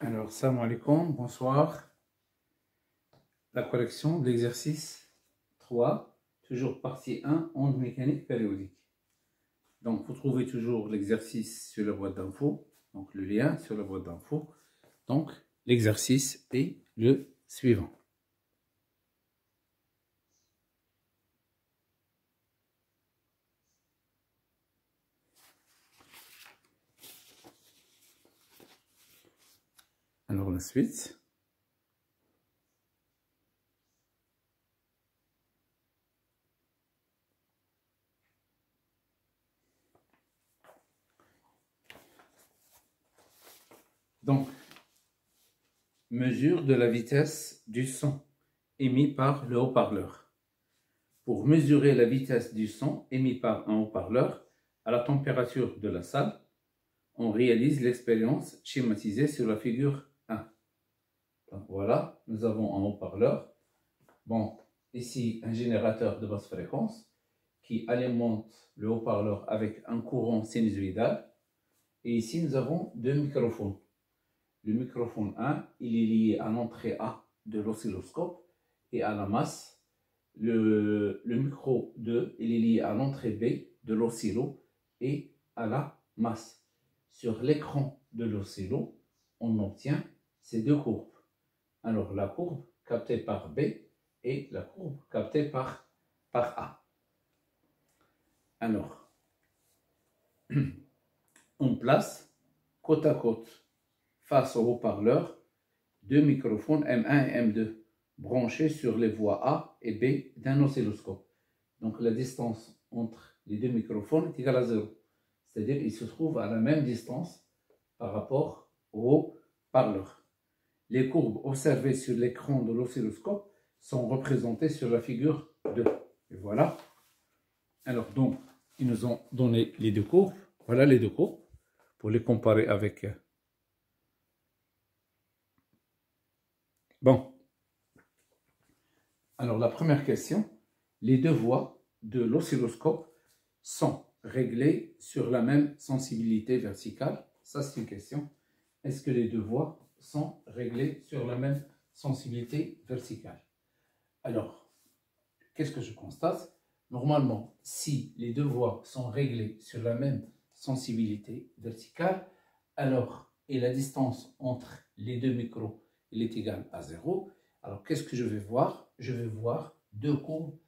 Alors, salam alaikum, bonsoir. La correction de l'exercice 3, toujours partie 1, onde mécanique périodique. Donc, vous trouvez toujours l'exercice sur la boîte d'infos, donc le lien sur la boîte d'infos. Donc, l'exercice est le suivant. Alors, la suite. Donc, mesure de la vitesse du son émis par le haut-parleur. Pour mesurer la vitesse du son émis par un haut-parleur à la température de la salle, on réalise l'expérience schématisée sur la figure 1. Donc voilà, nous avons un haut-parleur. Bon, ici un générateur de basse fréquence qui alimente le haut-parleur avec un courant sinusoïdal. Et ici, nous avons deux microphones. Le microphone 1, il est lié à l'entrée A de l'oscilloscope et à la masse. Le micro 2, il est lié à l'entrée B de l'oscillo et à la masse. Sur l'écran de l'oscillo, on obtient ces deux courbes. Alors, la courbe captée par B et la courbe captée par A. Alors, on place côte à côte, face au haut-parleur, deux microphones M1 et M2 branchés sur les voies A et B d'un oscilloscope. Donc, la distance entre les deux microphones est égale à 0. C'est-à-dire qu'ils se trouvent à la même distance par rapport au haut-parleur. Les courbes observées sur l'écran de l'oscilloscope sont représentées sur la figure 2. Et voilà. Alors, donc, ils nous ont donné les deux courbes. Voilà les deux courbes pour les comparer avec. Bon. Alors, la première question. Les deux voies de l'oscilloscope sont réglées sur la même sensibilité verticale. Ça, c'est une question. Est-ce que les deux voies sont réglées sur la même sensibilité verticale? Alors, qu'est-ce que je constate? Normalement, si les deux voies sont réglées sur la même sensibilité verticale, alors, et la distance entre les deux micros elle est égale à 0, alors qu'est-ce que je vais voir? Je vais voir deux courbes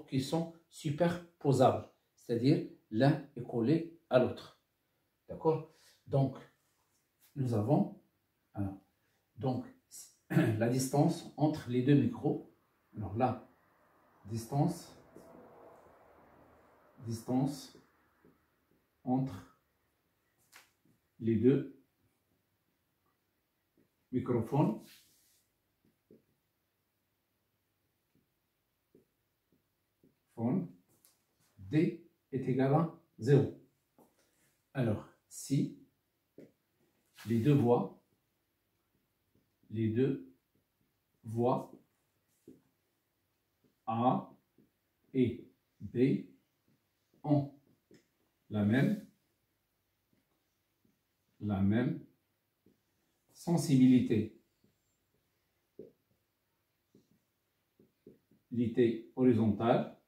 qui sont superposables, c'est-à-dire l'un est collé à l'autre. D'accord? Donc, nous avons donc, la distance entre les deux micros. Alors là, distance entre les deux microphones. D est égal à 0. Alors, si les deux voies A et B ont la même sensibilité horizontale,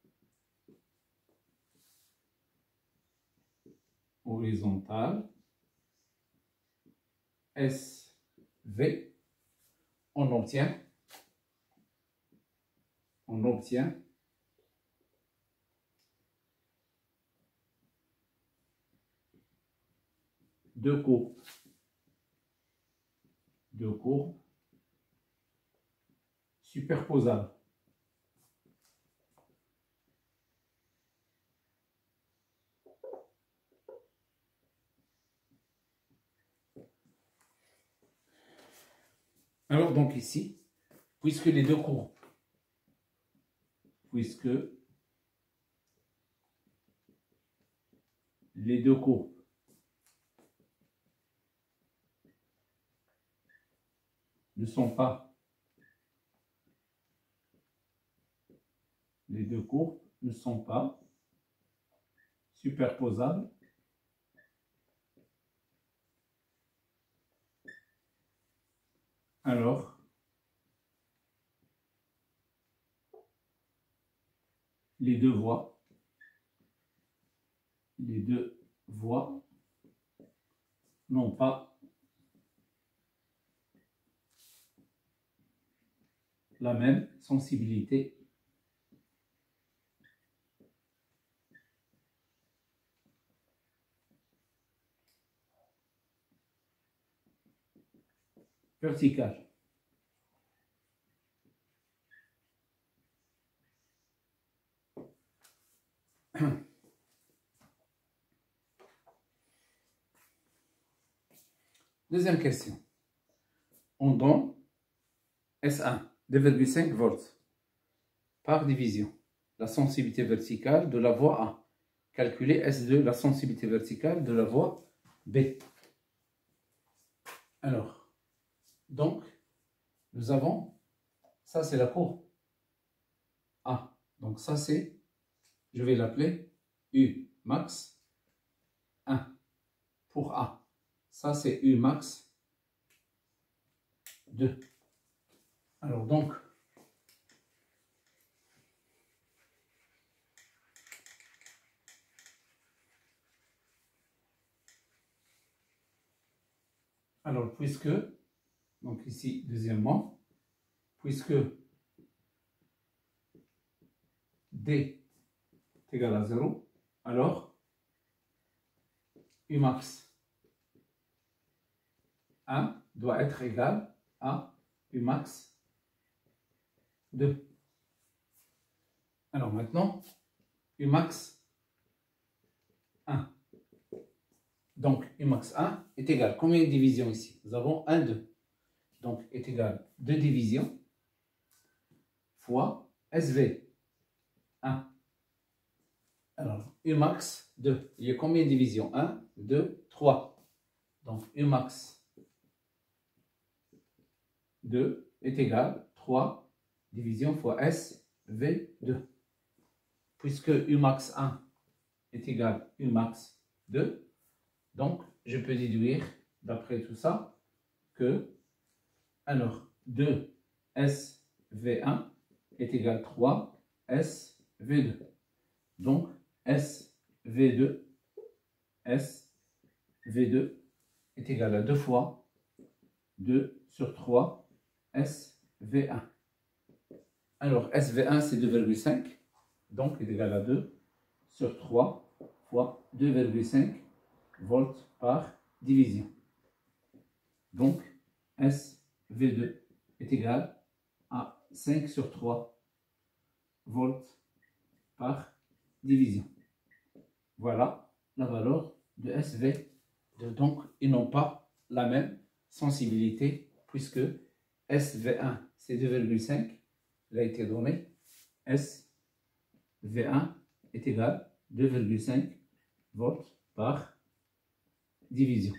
SV, on obtient deux courbes superposables. Alors donc ici, puisque les deux courbes ne sont pas superposables, Alors, les deux voies n'ont pas la même sensibilité verticale. Deuxième question. On donne S1, 2,5 volts par division. La sensibilité verticale de la voie A. Calculer S2, la sensibilité verticale de la voie B. Alors, donc, nous avons, ça c'est la courbe A. Donc ça c'est, je vais l'appeler U max 1 pour A. Ça c'est U max 2. Alors donc, puisque, donc ici, deuxièmement, puisque D est égal à 0, alors U max 1 doit être égal à U max 2. Alors maintenant, U max 1. Donc, U max 1 est égal. Combien de divisions ici? Nous avons 1, 2. Donc, est égal 2 divisions fois SV 1. Alors, U max 2. Il y a combien de divisions? 1, 2, 3. Donc, U max 2 est égal 3 divisions fois SV2. Puisque U max 1 est égal U max 2, donc je peux déduire, d'après tout ça, que alors 2 SV1 est égal 3 SV2. Donc SV2 est égal à 2 fois 2 sur 3 SV1. Alors SV1 c'est 2,5, donc est égal à 2 sur 3 fois 2,5 volts par division. Donc SV2 est égal à 5 sur 3 volts par division. Voilà la valeur de SV2. Donc, ils n'ont pas la même sensibilité puisque SV1 c'est 2,5, il a été donné. SV1 est égal à 2,5 volts par division.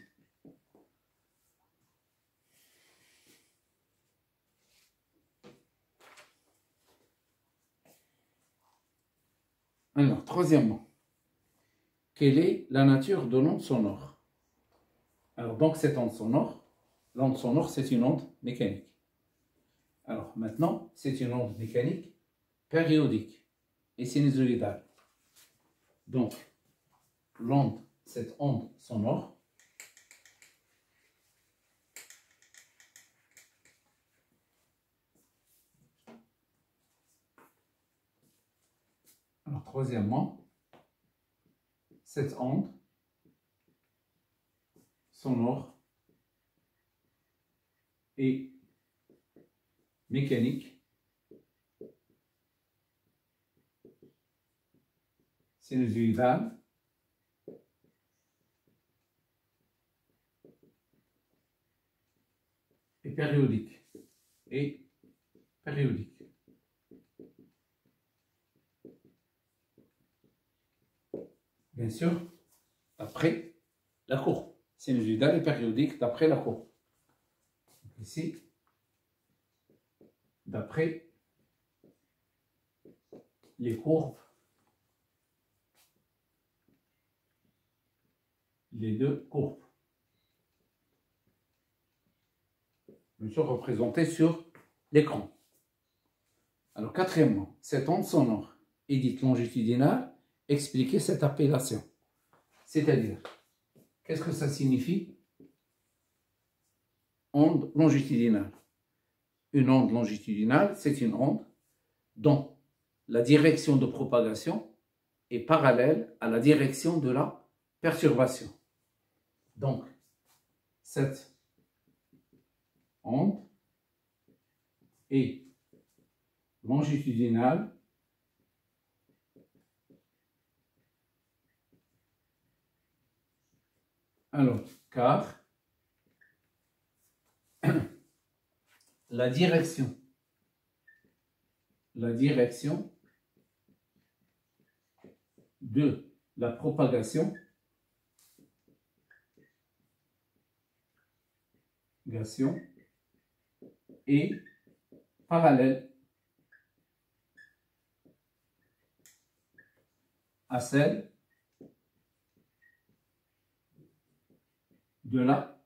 Alors, troisièmement, quelle est la nature de l'onde sonore? Alors, donc, cette onde sonore, c'est une onde mécanique. Alors, maintenant, c'est une onde mécanique périodique et sinusoïdale. Donc, cette onde sonore, alors, troisièmement, cette onde sonore est mécanique, sinusoïdale et périodique. Bien sûr, d'après la courbe. Sinusoïdale et périodique d'après la courbe. Ici, d'après les courbes, les deux courbes. bien sûr représentée sur l'écran. Alors, quatrièmement, cette onde sonore est dite longitudinale. Expliquez cette appellation. C'est-à-dire, qu'est-ce que ça signifie? Onde longitudinale. Une onde longitudinale, c'est une onde dont la direction de propagation est parallèle à la direction de la perturbation. Donc, cette onde est longitudinale alors car la direction de la propagation est parallèle à celle de la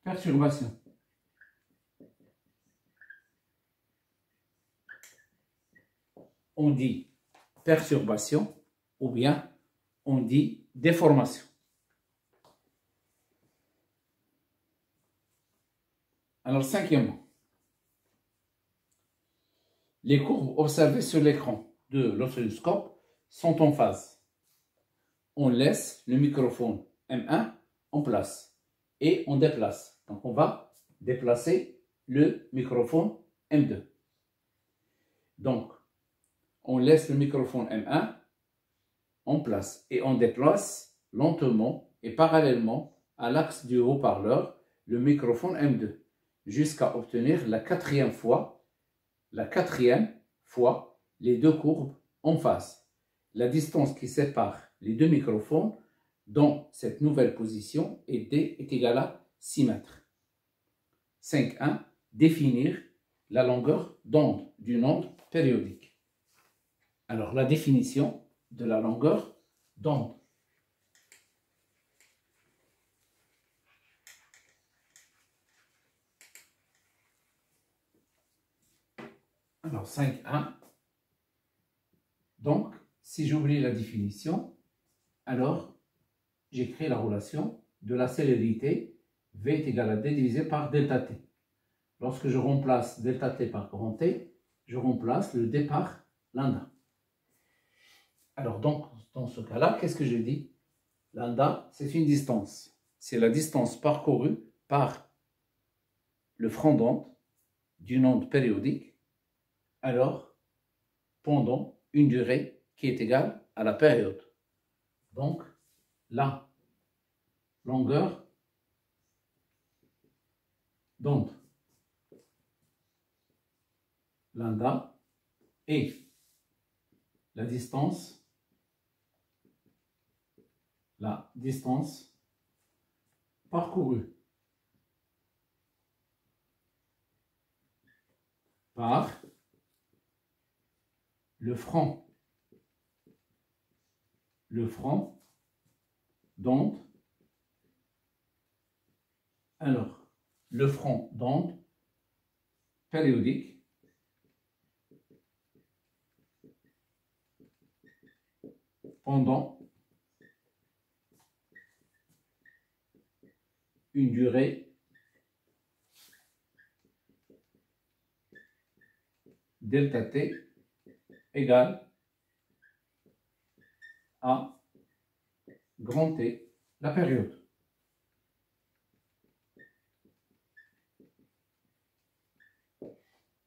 perturbation. On dit perturbation ou bien on dit déformation. Alors, cinquièmement, les courbes observées sur l'écran de l'oscilloscope sont en phase. On laisse le microphone M1 en place et on déplace. Donc, on va déplacer le microphone M2. Donc, on laisse le microphone M1 en place et on déplace lentement et parallèlement à l'axe du haut-parleur le microphone M2 jusqu'à obtenir la quatrième fois les deux courbes en phase. La distance qui sépare les deux microphones dans cette nouvelle position est D est égale à 6 mètres. 5.1. Définir la longueur d'onde d'une onde périodique. Alors, la définition de la longueur d'onde. Alors, 5.1. Donc, si j'oublie la définition, alors j'écris la relation de la célérité V est égal à D divisé par delta T. Lorsque je remplace delta T par grand T, je remplace le D par lambda. Alors, donc, dans ce cas-là, qu'est-ce que je dis? Lambda, c'est une distance. C'est la distance parcourue par le front d'onde d'une onde périodique, alors pendant une durée qui est égale à la période. Donc, la longueur d'onde lambda est la distance parcourue par le front d'onde. Alors, le front d'onde périodique pendant une durée delta T égale à grand T, la période.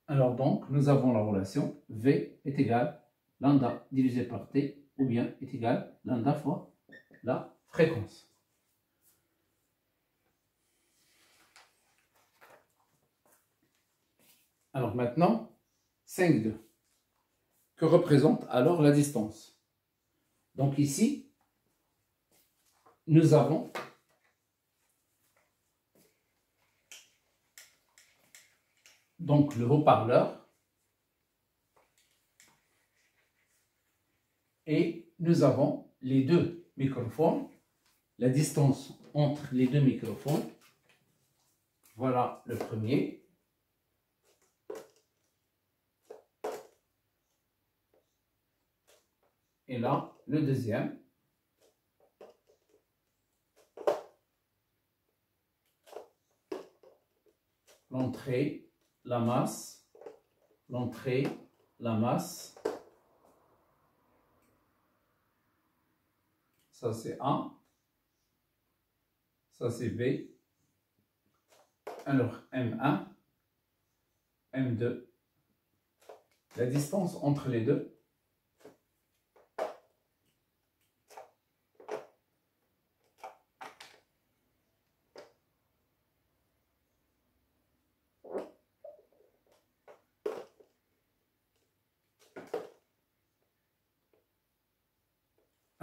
Alors donc, nous avons la relation V est égal lambda divisé par T ou bien est égal lambda fois la fréquence. Alors maintenant, 5.2. Que représente alors la distance? Donc ici, nous avons donc le haut-parleur et nous avons les deux microphones. La distance entre les deux microphones Voilà le premier. Et là, le deuxième. L'entrée, la masse, l'entrée, la masse. Ça c'est A. Ça c'est B. Alors M1, M2. La distance entre les deux.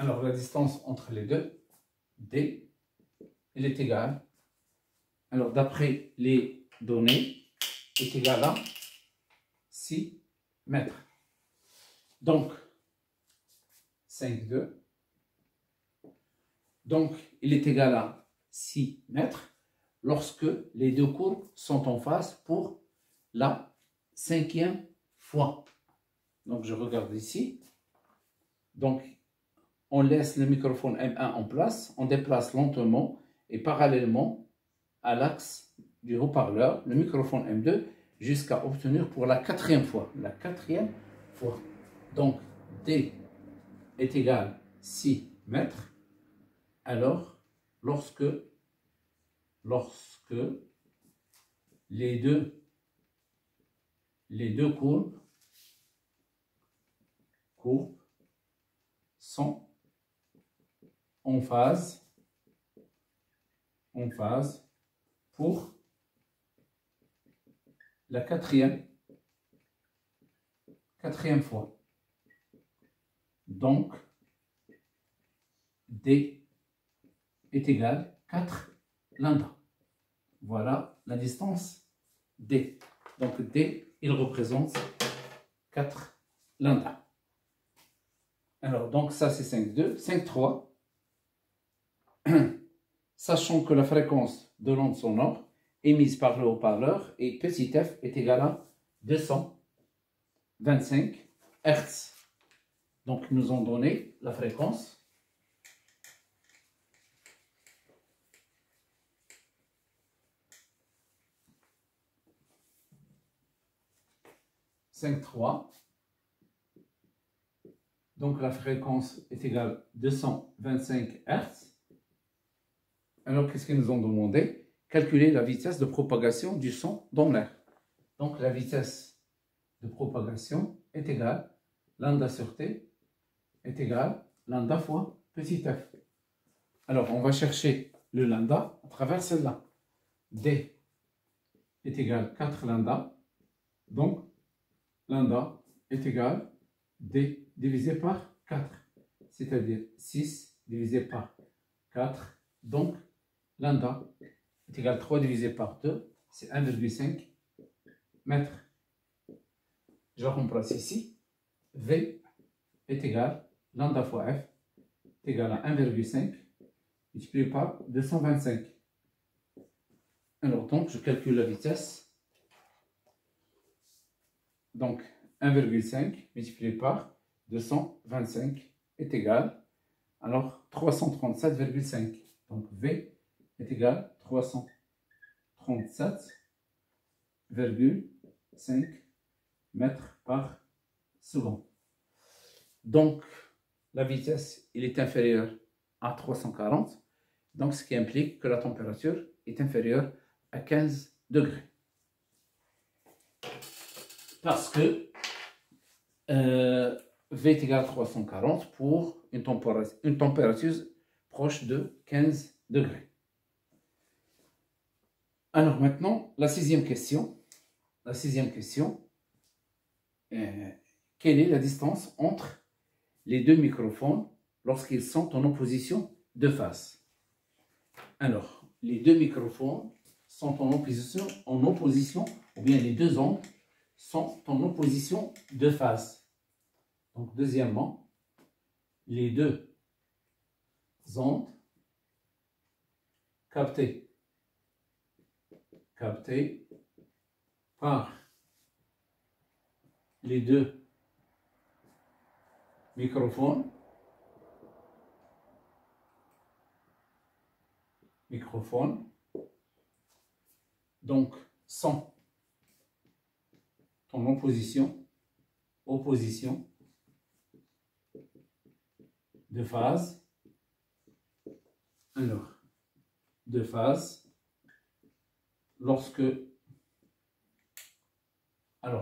Alors la distance entre les deux, D, elle est égale. Alors d'après les données, est égale à 6 mètres. Donc 5,2. Donc il est égal à 6 mètres lorsque les deux courbes sont en face pour la 5e fois. Donc je regarde ici. Donc on laisse le microphone M1 en place, on déplace lentement et parallèlement à l'axe du haut-parleur, le microphone M2, jusqu'à obtenir pour la 4e fois. La 4e fois. Donc, D est égal à 6 mètres. Alors, lorsque les deux courbes sont en phase pour la quatrième fois. Donc, D est égal à 4 lambda. Voilà la distance D. Donc, D, il représente 4 lambda. Alors, donc ça c'est 5,2. 5,3. Sachant que la fréquence de l'onde sonore émise par le haut-parleur et petit f est égal à 225 Hz. Donc, ils nous ont donné la fréquence. « 5,3 ». Donc, la fréquence est égale à 225 Hz. Alors, qu'est-ce qu'ils nous ont demandé? Calculer la vitesse de propagation du son dans l'air. Donc, la vitesse de propagation est égale, lambda sur T est égale lambda fois petit f. Alors, on va chercher le lambda à travers celle-là. D est égal à 4 lambda. Donc, lambda est égal à D divisé par 4. C'est-à-dire 6 divisé par 4. Donc, lambda est égal à 3 divisé par 2. C'est 1,5 mètres. Je remplace ici. V est égal à lambda fois F est égal à 1,5 multiplié par 225. Alors, donc, je calcule la vitesse. Donc, 1,5 multiplié par 225 est égal, alors 337,5. Donc, V est égal à 337,5 mètres par seconde. Donc, la vitesse, il est inférieure à 340. Donc, ce qui implique que la température est inférieure à 15 degrés. Parce que V est égal à 340 pour une température proche de 15 degrés. Alors maintenant, la sixième question. Quelle est la distance entre les deux microphones lorsqu'ils sont en opposition de face? Alors, les deux microphones sont en opposition, ou bien les deux ondes sont en opposition de face. Donc, deuxièmement, les deux ondes captées capté par les deux microphones. Donc sont en opposition de phase. Alors, de phase,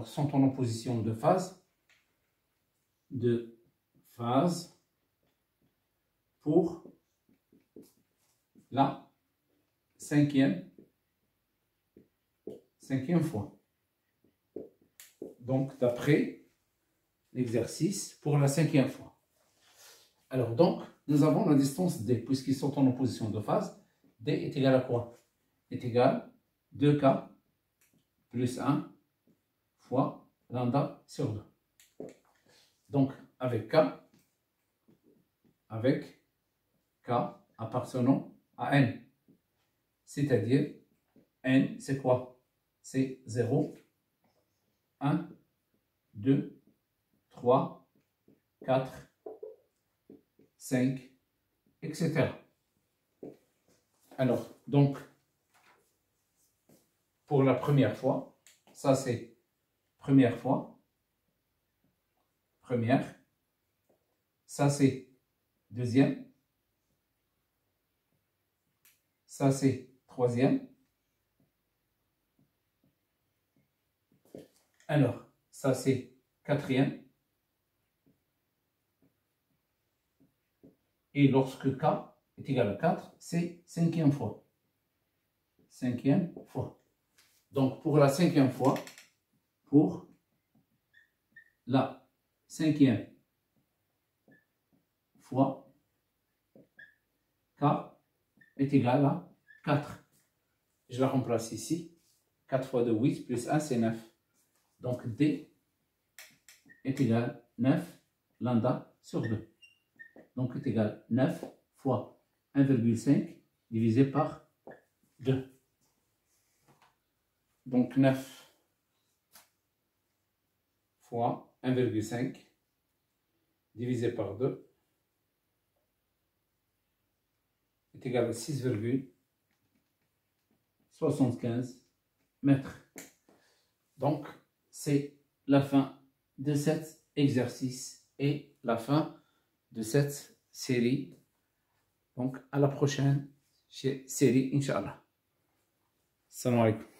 sont en opposition de phase pour la cinquième fois. Donc, d'après l'exercice pour la 5e fois. Alors, donc, nous avons la distance D, puisqu'ils sont en opposition de phase. D est égal à quoi? Est égal à 2K plus 1 fois lambda sur 2. Donc, avec K appartenant à N. C'est-à-dire, N, c'est quoi? C'est 0, 1, 2, 3, 4, 5, etc. Alors, donc, pour la première fois, ça c'est première fois, ça c'est deuxième, ça c'est troisième, alors ça c'est quatrième, et lorsque K est égal à 4, c'est cinquième fois. Donc pour la cinquième fois, K est égal à 4. Je la remplace ici. 4 fois 2, 8, plus 1, c'est 9. Donc D est égal à 9 lambda sur 2. Donc est égal à 9 fois 1,5 divisé par 2. Donc 9 fois 1,5 divisé par 2 est égal à 6,75 mètres. Donc, c'est la fin de cet exercice et la fin de cette série. Donc, à la prochaine série, Inch'Allah. Salam alaikum.